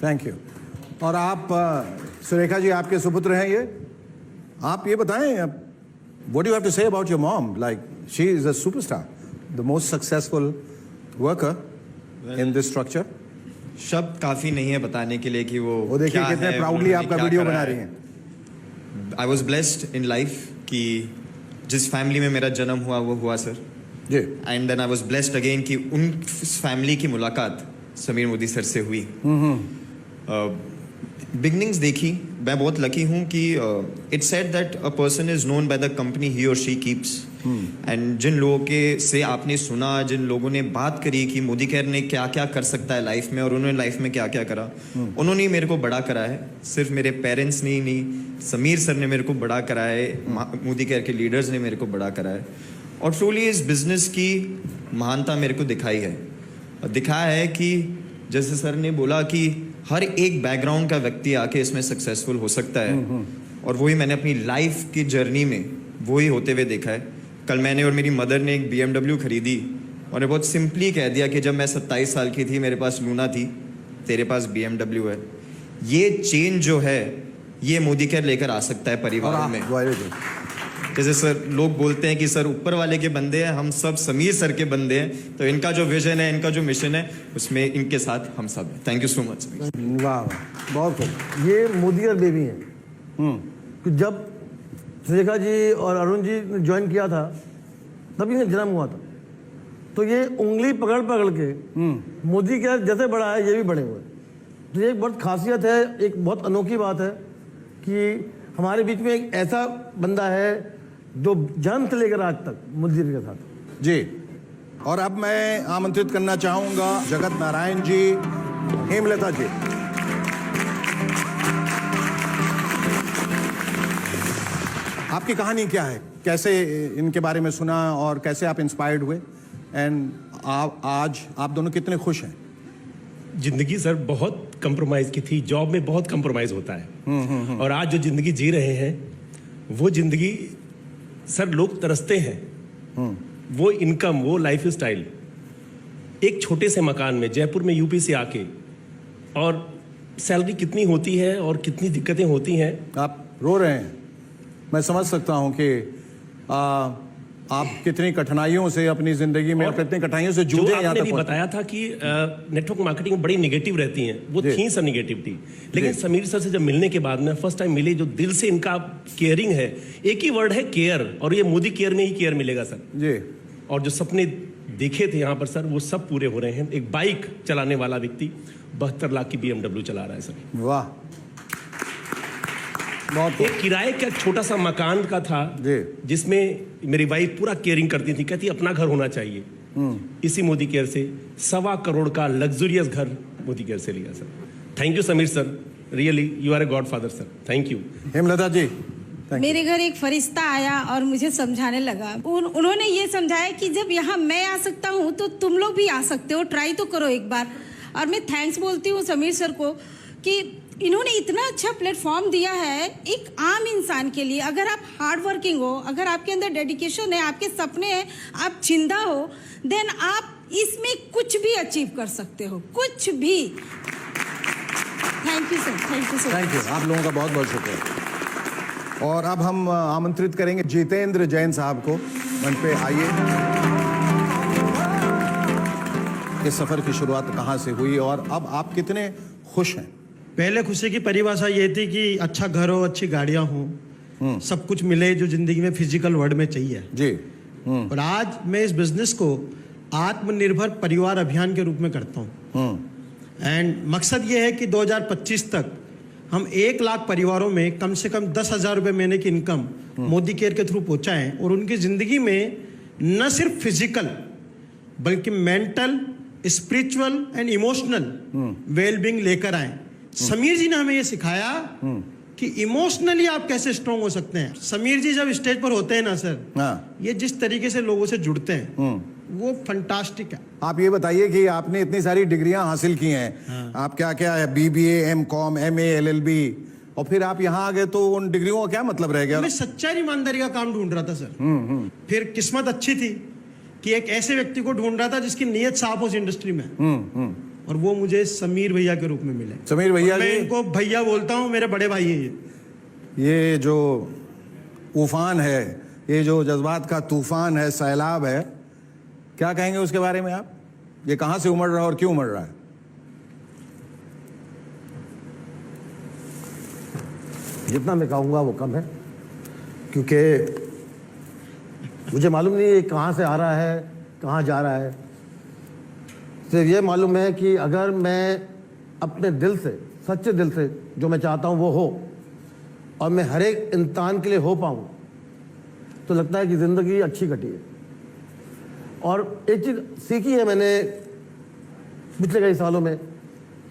Thank you. और आप सुरेखा जी आपके सुपुत्र हैं ये. आप ये बताएं, what you have to say about your mom? Like she is a superstar, the most successful worker in this structure. शब्द काफी नहीं है बताने के लिए कि वो देखिए कितने प्राउडली आपका वीडियो बना रही हैं. I was blessed in life कि जिस फैमिली में मेरा जन्म हुआ वो हुआ सर. जी. And then I was blessed again कि उन फैमिली की मुलाकात समीर मोदी सर से हुई. बिगनिंग्स देखी. मैं बहुत लकी हूँ कि it's said that a person is known by the company he or she keeps. And जिन लोगों के से आपने सुना, जिन लोगों ने बात करी कि मोदी केयर ने क्या क्या कर सकता है लाइफ में और उन्होंने लाइफ में क्या क्या करा, उन्होंने ही मेरे को बड़ा करा है. सिर्फ मेरे पेरेंट्स ने ही नहीं, समीर सर ने मेरे को बड़ा करा है, मोदी केयर के लीडर्स ने मेरे को बड़ा करा है. और ट्रूली इस बिजनेस की महानता मेरे को दिखाई है. दिखाया है कि जैसे सर ने बोला कि हर एक बैकग्राउंड का व्यक्ति आके इसमें सक्सेसफुल हो सकता है. और वही मैंने अपनी लाइफ की जर्नी में वही होते हुए देखा है. कल मैंने और मेरी मदर ने एक BMW खरीदी और ने बहुत सिंपली कह दिया कि जब मैं 27 साल की थी मेरे पास लूना थी, तेरे पास BMW है. ये चेंज जो है ये मोदी केयर लेकर आ सकता है परिवार में. जैसे सर लोग बोलते हैं कि सर ऊपर वाले के बंदे हैं, हम सब समीर सर के बंदे हैं. तो इनका जो विजन है, इनका जो मिशन है, उसमें इनके साथ हम सब हैं. Thank you so much. वाह, बहुत खूब. ये मोदी और बेबी हैं. जब सुरेखा जी और अरुण जी ने ज्वाइन किया था तब इन्हें जन्म हुआ था. तो ये उंगली पकड़ पकड़ के मोदी केयर जैसे बड़ा है ये भी बड़े हुए. तो ये एक बहुत खासियत है, एक बहुत अनोखी बात है कि हमारे बीच में एक ऐसा बंदा है जो जन्म से लेकर आज तक मोदी के साथ. जी. और अब मैं आमंत्रित करना चाहूंगा जगत नारायण जी, हेमलता जी. आपकी कहानी क्या है? कैसे इनके बारे में सुना और कैसे आप इंस्पायर्ड हुए? एंड आज आप दोनों कितने खुश हैं? जिंदगी सर बहुत कंप्रोमाइज की थी. जॉब में बहुत कंप्रोमाइज होता है. और आज जो जिंदगी जी रहे हैं वो जिंदगी सर लोग तरसते हैं. वो इनकम, वो लाइफ स्टाइल, एक छोटे से मकान में जयपुर में यूपी से आके, और सैलरी कितनी होती है और कितनी दिक्कतें होती हैं. आप रो रहे हैं, मैं समझ सकता हूं कि आप कितनी कठिनाइयों से अपनी जिंदगी में कितनी कठिनाइयों से जूझे. आपने भी बताया था कि नेटवर्क मार्केटिंग बड़ी निगेटिव रहती हैं, वो थी सर निगेटिविटी. लेकिन समीर सर से जब मिलने के बाद में फर्स्ट टाइम मिले, जो दिल से इनका केयरिंग है, एक ही वर्ड है केयर, और ये मोदी केयर में ही केयर मिलेगा सर जी. और जो सपने देखे थे यहाँ पर सर वो सब पूरे हो रहे हैं. एक बाइक चलाने वाला व्यक्ति 72 लाख की BMW चला रहा है सर. वाह. एक किराए का छोटा सा मकान का था जिसमें मेरी वाइफ पूरा केयरिंग करती थी. कहती अपना घर होना चाहिए. इसी मोदी केयर से 1.25 करोड़ का लग्जरियस घर मोदी केयर से लिया sir. Thank you Sameer sir, really you are a godfather sir. Thank you. Hemlata ji. मेरे घर एक फरिश्ता आया और मुझे समझाने लगा. उन्होंने ये समझाया कि जब यहाँ मैं आ सकता हूँ तो तुम लोग भी आ सकते हो, ट्राई तो करो एक बार. और मैं थैंक्स बोलती हूँ समीर सर को कि इन्होंने इतना अच्छा प्लेटफॉर्म दिया है एक आम इंसान के लिए. अगर आप हार्ड वर्किंग हो, अगर आपके अंदर डेडिकेशन है, आपके सपने हैं, आप जिंदा हो, देन आप इसमें कुछ भी अचीव कर सकते हो, कुछ भी. Thank you sir. Thank you sir. Thank you. आप लोगों का बहुत बहुत शुक्रिया. और अब हम आमंत्रित करेंगे जितेंद्र जैन साहब को. मंच पे आइए. इस सफर की शुरुआत कहाँ से हुई और अब आप कितने खुश हैं? पहले खुशी की परिभाषा ये थी कि अच्छा घर हो, अच्छी गाड़ियां हो, सब कुछ मिले जो जिंदगी में फिजिकल वर्ल्ड में चाहिए जी। और आज मैं इस बिजनेस को आत्मनिर्भर परिवार अभियान के रूप में करता हूँ। एंड मकसद ये है कि 2025 तक हम 1 लाख परिवारों में कम से कम 10,000 रुपये महीने की इनकम मोदी केयर के थ्रू पहुंचाएं और उनकी जिंदगी में न सिर्फ फिजिकल बल्कि mental, spiritual and emotional wellbeing लेकर आए। समीर जी ने हमें ये सिखाया कि इमोशनली आप कैसे स्ट्रांग हो सकते हैं। समीर जी जब स्टेज पर होते हैं ना सर, ये जिस तरीके से लोगों से जुड़ते हैं वो फंटास्टिक है। आप ये बताइए कि आपने इतनी सारी डिग्रियां हासिल की हैं, आप क्या क्या है, BBA, M.Com, MA, LLB, और फिर आप यहाँ आ गए तो उन डिग्रियों का क्या मतलब रह गया? मैं सच्चाई ईमानदारी का काम ढूंढ रहा था सर। फिर किस्मत अच्छी थी कि एक ऐसे व्यक्ति को ढूंढ रहा था जिसकी नीयत साफ हो इस इंडस्ट्री में, और वो मुझे समीर भैया के रूप में मिले। समीर भैया, मैं इनको भैया बोलता हूँ, मेरे बड़े भाई हैं ये जो उफान है, ये जो जज्बात का तूफान है, सैलाब है, क्या कहेंगे उसके बारे में आप? ये कहां से उमड़ रहा है और क्यों उमड़ रहा है? जितना मैं कहूँगा वो कम है, क्योंकि मुझे मालूम नहीं है कहाँ से आ रहा है, कहाँ जा रहा है। सिर्फ ये मालूम है कि अगर मैं अपने दिल से, सच्चे दिल से जो मैं चाहता हूँ वो हो और मैं हर एक इंसान के लिए हो पाऊँ, तो लगता है कि ज़िंदगी अच्छी कटी है। और एक चीज़ सीखी है मैंने पिछले कई सालों में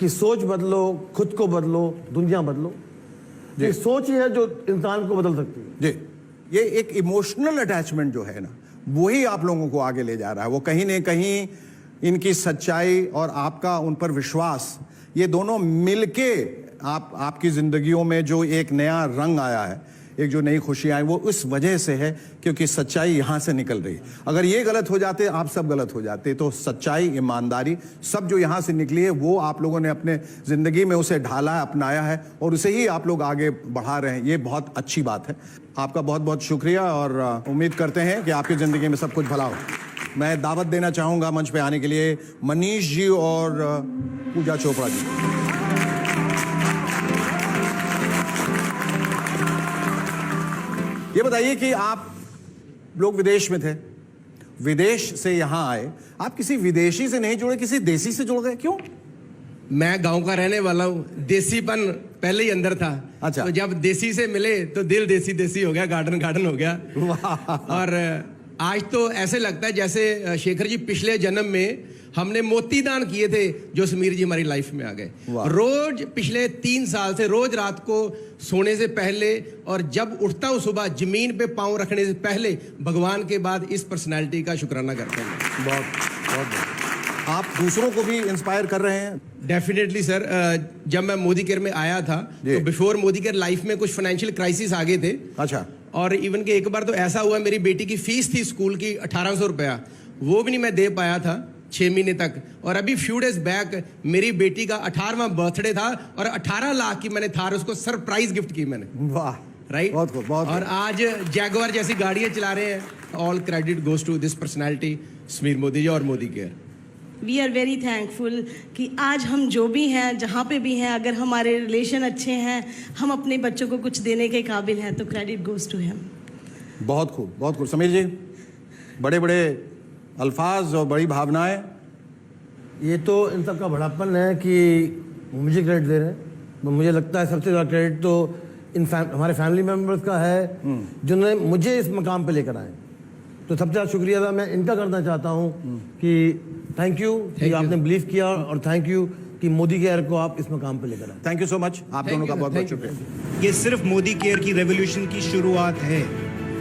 कि सोच बदलो, खुद को बदलो, दुनिया बदलो। ये सोच ही है जो इंसान को बदल सकती है। जी, ये एक इमोशनल अटैचमेंट जो है ना, वही आप लोगों को आगे ले जा रहा है। वो कहीं न कहीं इनकी सच्चाई और आपका उन पर विश्वास, ये दोनों मिलके आपकी जिंदगियों में जो एक नया रंग आया है, एक जो नई खुशियां आई, वो इस वजह से है क्योंकि सच्चाई यहां से निकल रही है। अगर ये गलत हो जाते, आप सब गलत हो जाते, तो सच्चाई, ईमानदारी सब जो यहां से निकली है वो आप लोगों ने अपने जिंदगी में उसे ढाला है, अपनाया है, और उसे ही आप लोग आगे बढ़ा रहे हैं। ये बहुत अच्छी बात है। आपका बहुत बहुत शुक्रिया और उम्मीद करते हैं कि आपकी जिंदगी में सब कुछ भला हो। मैं दावत देना चाहूंगा मंच पे आने के लिए मनीष जी और पूजा चोपड़ा जी। ये बताइए कि आप लोग विदेश में थे, विदेश से यहां आए, आप किसी विदेशी से नहीं जुड़े, किसी देसी से जुड़ गए, क्यों? मैं गांव का रहने वाला हूँ, देसीपन पहले ही अंदर था। अच्छा। तो जब देसी से मिले तो दिल देसी देसी हो गया, गार्डन गार्डन हो गया। और आज तो ऐसे लगता है जैसे शेखर जी पिछले जन्म में हमने मोती दान किए थे, जो समीर जी हमारी लाइफ में आ गए। रोज पिछले 3 साल से रोज रात को सोने से पहले और जब उठता हूँ सुबह, जमीन पे पांव रखने से पहले भगवान के बाद इस पर्सनालिटी का शुक्राना करते हैं। बहुत आप दूसरों को भी इंस्पायर कर रहे हैं? Definitely sir. जब मैं मोदी केयर में आया था तो बिफोर मोदी केयर लाइफ में कुछ फाइनेंशियल क्राइसिस आ गए थे। अच्छा। और इवन के एक बार तो ऐसा हुआ, मेरी बेटी की फीस थी स्कूल की 1800 रुपया, वो भी नहीं मैं दे पाया था 6 महीने तक। और अभी फ्यू डेज बैक मेरी बेटी का 18वां बर्थडे था और 18 लाख की मैंने थार उसको सरप्राइज गिफ्ट की मैंने। वाह, राइट। बहुत और आज जैगुआर जैसी गाड़ियां चला रहे हैं। All credit goes to this personality Sameer Modi ji और Modi care. We are very thankful कि आज हम जो भी हैं, जहाँ पे भी हैं, अगर हमारे रिलेशन अच्छे हैं, हम अपने बच्चों को कुछ देने के काबिल हैं, तो क्रेडिट गोज टू हिम। बहुत खूब, बहुत खूब। समीर जी, बड़े बड़े अल्फाज और बड़ी भावनाएं। ये तो इन सब का बड़ापन है कि मुझे क्रेडिट दे रहे हैं। मुझे लगता है सबसे ज़्यादा क्रेडिट तो हमारे फैमिली मेम्बर्स का है, जिन्होंने मुझे इस मकाम पे लेकर आए। तो सबसे ज़्यादा शुक्रिया था मैं इनका करना चाहता हूँ कि थैंक यू कि आपने बिलीव किया, और थैंक यू कि मोदी केयर को आप इस मकाम पे लेकर आए। Thank you so much. आप दोनों का बहुत बहुत शुक्रिया। ये सिर्फ मोदी केयर की रेवोल्यूशन की शुरुआत है।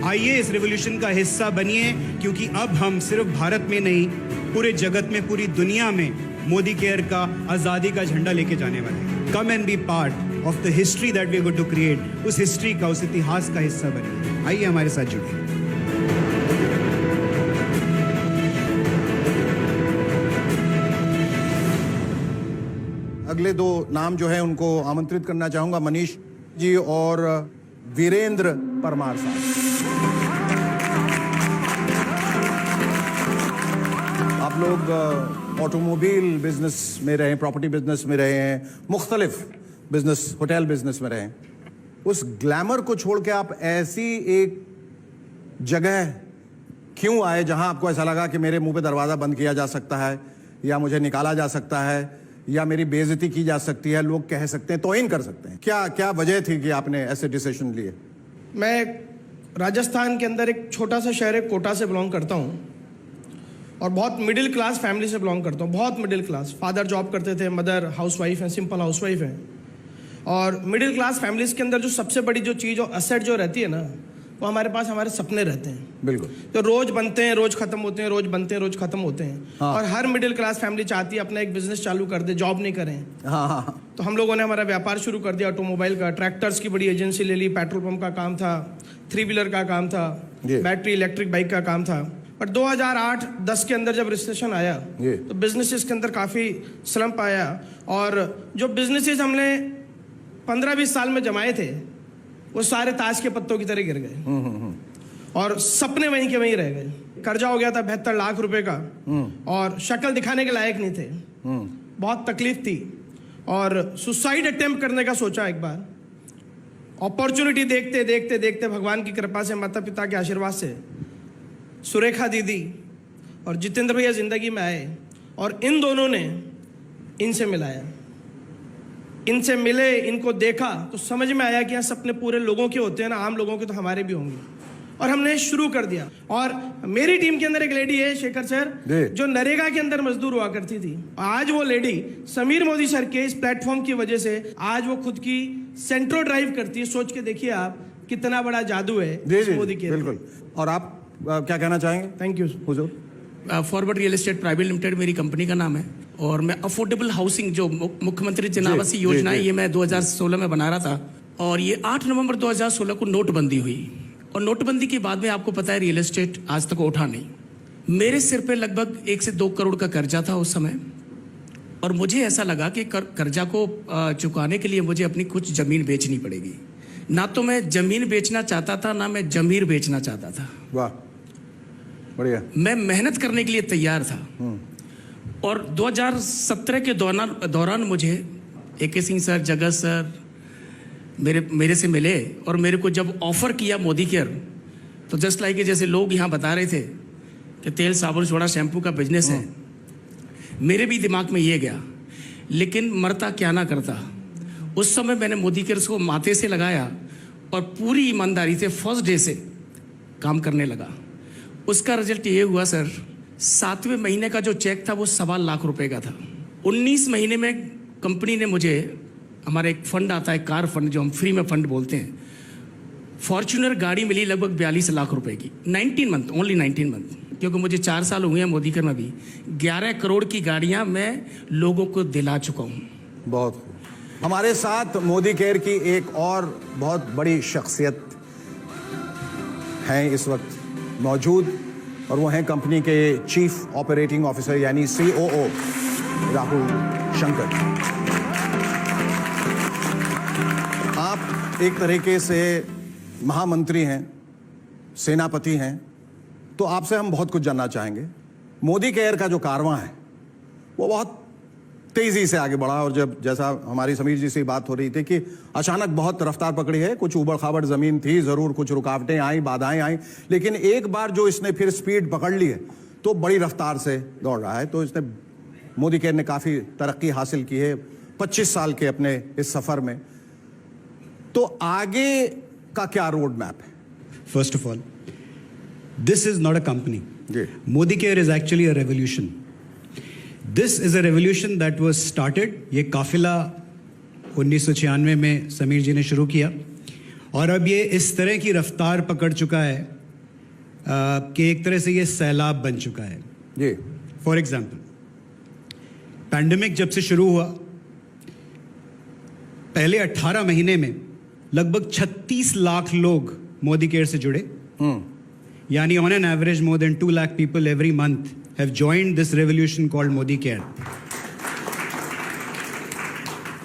आइए इस रेवोल्यूशन का हिस्सा बनिए, क्योंकि अब हम सिर्फ भारत में नहीं, पूरे जगत में, पूरी दुनिया में मोदी केयर का आज़ादी का झंडा लेके जाने वाले हैं। Come and be part of the history that we are going to create. उस हिस्ट्री का, उस इतिहास का हिस्सा बनिए। आइए हमारे साथ जुड़िए। अगले 2 नाम जो है उनको आमंत्रित करना चाहूंगा, मनीष जी और वीरेंद्र परमार साहब। आप लोग ऑटोमोबाइल बिजनेस में रहे, प्रॉपर्टी बिजनेस में रहे हैं, मुख्तलिफ बिजनेस, होटल बिजनेस में रहे, उस ग्लैमर को छोड़ के आप ऐसी एक जगह क्यों आए जहां आपको ऐसा लगा कि मेरे मुंह पे दरवाजा बंद किया जा सकता है, या मुझे निकाला जा सकता है, या मेरी बेइज्जती की जा सकती है, लोग कह सकते हैं, तौहीन कर सकते हैं? क्या क्या वजह थी कि आपने ऐसे डिसीजन लिए? मैं राजस्थान के अंदर एक छोटा सा शहर है कोटा से बिलोंग करता हूँ, और बहुत मिडिल क्लास फैमिली से बिलोंग करता हूँ, बहुत मिडिल क्लास। फादर जॉब करते थे, मदर हाउसवाइफ हैं, सिंपल हाउसवाइफ हैं। और मिडिल क्लास फैमिलीज के अंदर जो सबसे बड़ी जो चीज़ और असेट जो रहती है ना, वो हमारे पास हमारे सपने रहते हैं। बिल्कुल। तो रोज बनते हैं, रोज खत्म होते हैं, रोज बनते हैं, रोज खत्म होते हैं। हाँ। और हर मिडिल क्लास फैमिली चाहती है अपना एक बिजनेस चालू कर दे, जॉब नहीं करें। हाँ। तो हम लोगों ने हमारा व्यापार शुरू कर दिया ऑटोमोबाइल का, ट्रैक्टर्स की बड़ी एजेंसी ले ली, पेट्रोल पंप का काम था, 3 व्हीलर का काम था, बैटरी इलेक्ट्रिक बाइक का काम था। पर 2008-10 के अंदर जब रिसेशन आया तो बिजनेसेस के अंदर काफ़ी स्लम्प आया, और जो बिजनेसेस हमने 15-20 साल में जमाए थे वो सारे ताश के पत्तों की तरह गिर गए, और सपने वहीं के वहीं रह गए। कर्जा हो गया था 72 लाख रुपए का, और शक्ल दिखाने के लायक नहीं थे। बहुत तकलीफ थी, और सुसाइड अटेम्प्ट करने का सोचा एक बार। अपॉर्चुनिटी देखते देखते देखते भगवान की कृपा से, माता पिता के आशीर्वाद से सुरेखा दीदी और जितेंद्र भैया जिंदगी में आए, और इन दोनों ने इनसे मिलाया। इनसे मिले, इनको देखा तो समझ में आया कि यहाँ सपने पूरे लोगों के होते हैं ना, आम लोगों के तो हमारे भी होंगे। और हमने शुरू कर दिया। और मेरी टीम के अंदर एक लेडी है, शेखर सर, जो नरेगा के अंदर मजदूर हुआ करती थी। आज वो लेडी समीर मोदी सर के इस प्लेटफॉर्म की वजह से आज वो खुद की सेंट्रो ड्राइव करती है। सोच के देखिए आप कितना बड़ा जादू है मोदी के। बिल्कुल। और आप क्या कहना चाहेंगे? Thank you Hazur. Forward real estate private limited मेरी कंपनी का नाम है, और मैं अफोर्डेबल हाउसिंग जो मुख्यमंत्री जन आवासीय योजना है, ये मैं 2016 में बना रहा था। और ये 8 नवंबर 2016 को नोटबंदी हुई, और नोटबंदी के बाद में आपको पता है रियल एस्टेट आज तक उठा नहीं। मेरे सिर पे लगभग 1 से 2 करोड़ का कर्जा था उस समय, और मुझे ऐसा लगा कि कर्जा को चुकाने के लिए मुझे अपनी कुछ जमीन बेचनी पड़ेगी। ना तो मैं जमीन बेचना चाहता था, ना मैं जमीर बेचना चाहता था। वाह, बढ़िया। मैं मेहनत करने के लिए तैयार था। और 2017 के दौरान मुझे AK सिंह सर, जगत सर मेरे से मिले, और मेरे को जब ऑफर किया मोदी केयर, तो जस्ट लाइक जैसे लोग यहाँ बता रहे थे कि तेल साबुन सोडा शैम्पू का बिजनेस है, मेरे भी दिमाग में ये गया, लेकिन मरता क्या ना करता। उस समय मैंने मोदी केयर को माथे से लगाया, और पूरी ईमानदारी से फर्स्ट डे से काम करने लगा। उसका रिजल्ट ये हुआ सर, 7वें महीने का जो चेक था वो 1.25 लाख रुपए का था। 19 महीने में कंपनी ने मुझे, हमारा एक फंड आता है कार फंड, जो हम फ्री में फंड बोलते हैं, फॉर्च्यूनर गाड़ी मिली लगभग 42 लाख रुपए की। 19 मंथ, ओनली 19 मंथ, क्योंकि मुझे 4 साल हुए हैं मोदी केयर में भी। 11 करोड़ की गाड़ियां मैं लोगों को दिला चुका हूं। बहुत। हमारे साथ मोदी केयर की एक और बहुत बड़ी शख्सियत है इस वक्त मौजूद, और वो हैं कंपनी के चीफ ऑपरेटिंग ऑफिसर यानी COO राहुल शंकर। आप एक तरीके से महामंत्री हैं, सेनापति हैं, तो आपसे हम बहुत कुछ जानना चाहेंगे। मोदी केयर का जो कारवां है वो बहुत तेजी से आगे बढ़ा, और जब जैसा हमारी समीर जी से बात हो रही थी कि अचानक बहुत रफ्तार पकड़ी है, कुछ उबड़ खाबड़ जमीन थी, जरूर कुछ रुकावटें आई, बाधाएं आई, लेकिन एक बार जो इसने फिर स्पीड पकड़ ली है तो बड़ी रफ्तार से दौड़ रहा है। तो इसने, मोदी केयर ने काफी तरक्की हासिल की है 25 साल के अपने इस सफर में। तो आगे का क्या रोड मैप है? First of all, this is not a company. Modi Care is actually a revolution. This is a revolution that was started. ये काफिला 1996 में समीर जी ने शुरू किया, और अब ये इस तरह की रफ्तार पकड़ चुका है कि एक तरह से ये सैलाब बन चुका है। जी। फॉर एग्जाम्पल, पैंडेमिक जब से शुरू हुआ, पहले 18 महीने में लगभग 36 लाख लोग मोदी केयर से जुड़े, यानी on an average more than 2 lakh people every month have joined this revolution called Modi Care.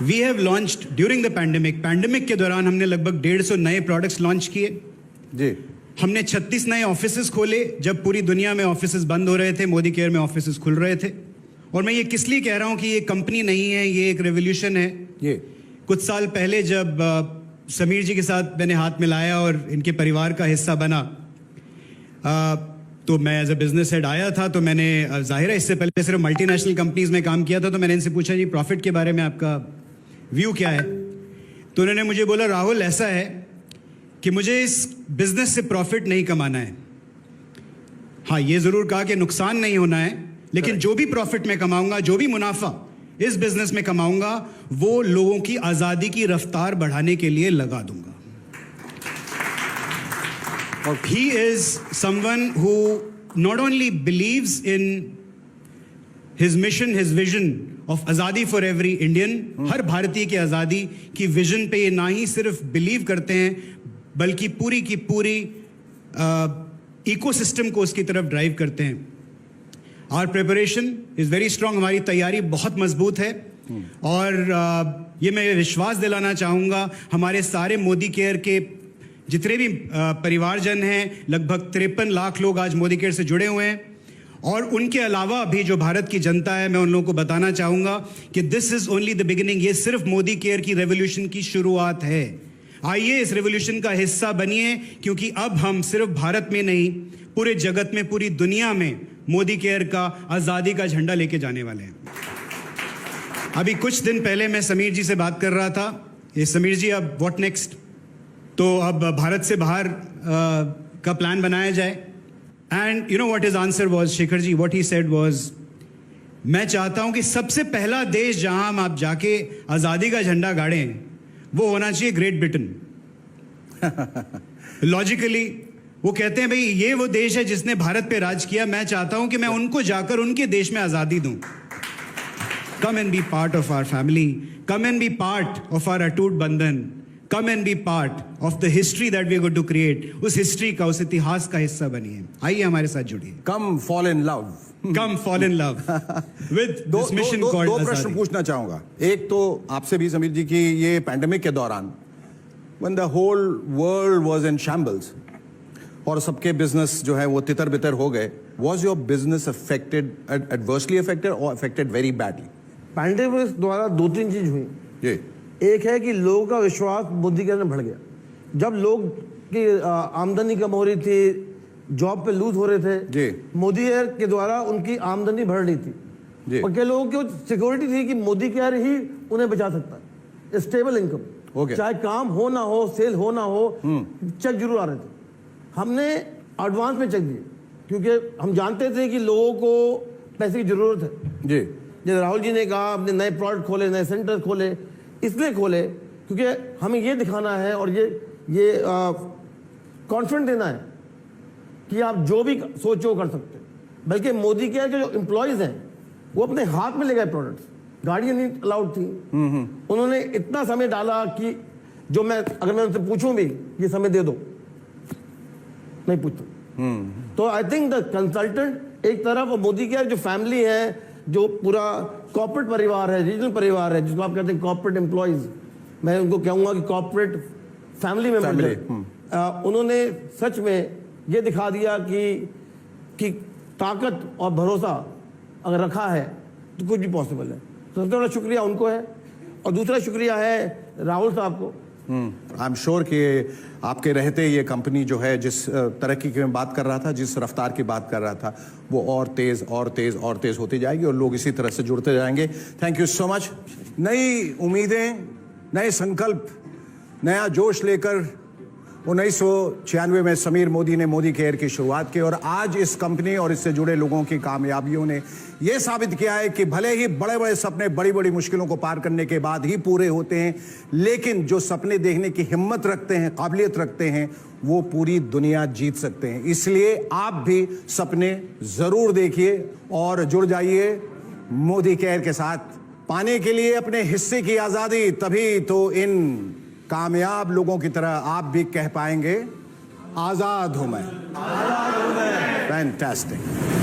We have launched during the pandemic. Pandemic के दौरान हमने लगभग 150 नए प्रोडक्ट्स लॉन्च किए। जी। हमने 36 नए ऑफिसेस खोले। जब पूरी दुनिया में ऑफिसेस बंद हो रहे थे, मोदी केयर में ऑफिसेस खुल रहे थे। और मैं ये किस लिए कह रहा हूं कि ये कंपनी नहीं है, ये एक रेवोल्यूशन है। कुछ साल पहले जब समीर जी के साथ मैंने हाथ मिलाया और इनके परिवार का हिस्सा बना, तो मैं एज अ बिजनेस हेड आया था, तो मैंने जाहिर है इससे पहले सिर्फ मल्टीनेशनल कंपनीज में काम किया था, तो मैंने इनसे पूछा जी प्रॉफिट के बारे में आपका व्यू क्या है। तो उन्होंने मुझे बोला राहुल ऐसा है कि मुझे इस बिजनेस से प्रॉफिट नहीं कमाना है, हाँ ये ज़रूर कहा कि नुकसान नहीं होना है, लेकिन जो भी प्रॉफिट मैं कमाऊंगा, जो भी मुनाफा इस बिजनेस में कमाऊंगा, वो लोगों की आज़ादी की रफ्तार बढ़ाने के लिए लगा दूंगा। और he is someone who not only believes in his mission, his vision of आज़ादी for every Indian, हर भारतीय की आज़ादी की विजन पे ये ना ही सिर्फ बिलीव करते हैं, बल्कि पूरी की पूरी इकोसिस्टम को उसकी तरफ ड्राइव करते हैं। Our preparation is very strong, हमारी तैयारी बहुत मजबूत है, और ये मैं विश्वास दिलाना चाहूँगा हमारे सारे मोदी केयर के जितने भी परिवारजन हैं, लगभग 53 लाख लोग आज मोदी केयर से जुड़े हुए हैं, और उनके अलावा भी जो भारत की जनता है, मैं उन लोगों को बताना चाहूँगा कि this is only the beginning. ये सिर्फ मोदी केयर की रेवोल्यूशन की शुरुआत है। आइए इस रेवोल्यूशन का हिस्सा बनिए, क्योंकि अब हम सिर्फ भारत में नहीं, पूरे जगत में, पूरी दुनिया में मोदी केयर का आज़ादी का झंडा लेके जाने वाले हैं। अभी कुछ दिन पहले मैं समीर जी से बात कर रहा था, ये समीर जी अब व्हाट नेक्स्ट, तो अब भारत से बाहर का प्लान बनाया जाए। And you know what his answer was, Shekhar ji, what he said was, मैं चाहता हूं कि सबसे पहला देश जहां हम आप जाके आज़ादी का झंडा गाड़ें, वो होना चाहिए ग्रेट ब्रिटेन। लॉजिकली वो कहते हैं भाई ये वो देश है जिसने भारत पे राज किया, मैं चाहता हूं कि मैं उनको जाकर उनके देश में आज़ादी दूं। Come and be part of our family, come and be part of our अटूट बंधन, come and be part of the history that we are going to create. उस हिस्ट्री का, उस इतिहास का हिस्सा बनिए। आइए हमारे साथ जुड़िए। Come fall in love, come fall in love with this mission called दो प्रश्न पूछना चाहूंगा। एक तो आपसे भी समीर जी की, ये पैंडेमिक के दौरान when the whole world was in shambles और सबके बिजनेस जो है वो तितर बितर हो गए, was your business affected, adversely affected or affected very badly? Pandemic द्वारा 2-3 चीज हुई। जी, एक है कि लोगों का विश्वास मोदी केयर में बढ़ गया। जब लोग की आमदनी कम हो रही थी, जॉब पे लूज हो रहे थे, जी, मोदी केयर के द्वारा उनकी आमदनी बढ़ रही थी, जी, और कई लोगों की सिक्योरिटी थी कि मोदी केयर ही उन्हें बचा सकता है, स्टेबल इनकम, चाहे काम हो ना हो, सेल हो ना हो, चेक जरूर आ रहे थे। हमने एडवांस में चेक दिए, क्योंकि हम जानते थे कि लोगों को पैसे की जरूरत है। जी, जैसे राहुल जी ने कहा, अपने नए प्रोडक्ट खोले, नए सेंटर खोले, इसलिए खोले क्योंकि हमें ये दिखाना है और ये कॉन्फिडेंस देना है कि आप जो भी सोचो कर सकते हैं। बल्कि मोदी केयर के जो एम्प्लॉयज हैं वो अपने हाथ में ले गए प्रोडक्ट्स, गाड़ियाँ नहीं अलाउड थी, उन्होंने इतना समय डाला कि जो मैं अगर मैं उनसे पूछूं भी ये समय दे दो, नहीं पूछता। तो आई थिंक द कंसल्टेंट एक तरफ, और मोदी केयर जो फैमिली है, जो पूरा कॉर्पोरेट परिवार है, रीजनल परिवार है, जिसको आप कहते हैं कॉर्पोरेट एम्प्लॉयज, मैं उनको कहूँगा कि कॉर्पोरेट फैमिली मेंबर, उन्होंने सच में ये दिखा दिया कि ताकत और भरोसा अगर रखा है तो कुछ भी पॉसिबल है। तो सबसे बड़ा शुक्रिया उनको है, और दूसरा शुक्रिया है राहुल साहब को। आई एम श्योर कि आपके रहते ये कंपनी जो है जिस तरक्की की मैं बात कर रहा था, जिस रफ्तार की बात कर रहा था, वो और तेज़ और तेज़ और तेज़ होती जाएगी और लोग इसी तरह से जुड़ते जाएंगे। Thank you so much. नई उम्मीदें, नए संकल्प, नया जोश लेकर 1996 में समीर मोदी ने मोदी केयर की शुरुआत की, और आज इस कंपनी और इससे जुड़े लोगों की कामयाबियों ने यह साबित किया है कि भले ही बड़े बड़े सपने बड़ी बड़ी मुश्किलों को पार करने के बाद ही पूरे होते हैं, लेकिन जो सपने देखने की हिम्मत रखते हैं, काबिलियत रखते हैं, वो पूरी दुनिया जीत सकते हैं। इसलिए आप भी सपने जरूर देखिए और जुड़ जाइए मोदी केयर के साथ, पाने के लिए अपने हिस्से की आज़ादी। तभी तो इन कामयाब लोगों की तरह आप भी कह पाएंगे, आज़ाद हूं मैं, फैंटास्टिक।